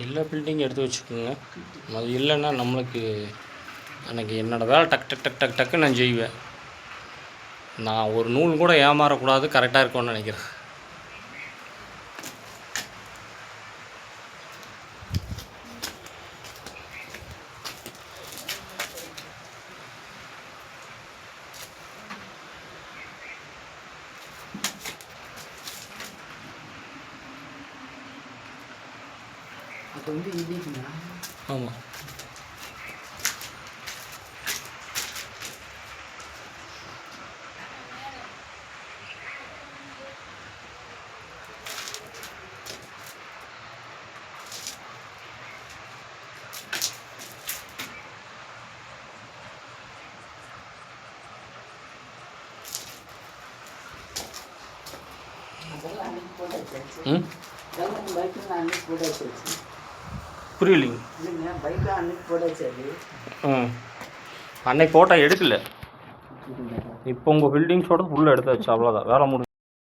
எல்லா பில்டிங்கும் எடுத்து வச்சுக்கோங்க. அது இல்லைன்னா நம்மளுக்கு எனக்கு என்னோடய வேலை டக் டக் டக் டக் டக்கு நான் செய்வேன். நான் ஒரு நூல் கூட ஏமாறக்கூடாது, கரெக்டாக இருக்கும்னு நினைக்கிறேன். அது வந்து இடிக்குமா? ஆமாம். புரியலைங்க. அன்னைக்கு ஃபோட்டோ எடுக்கல. இப்போ உங்கள் பில்டிங்ஸோட ஃபுல்லாக எடுத்தாச்சு, அவ்வளோதான் வேலை முடிஞ்சு.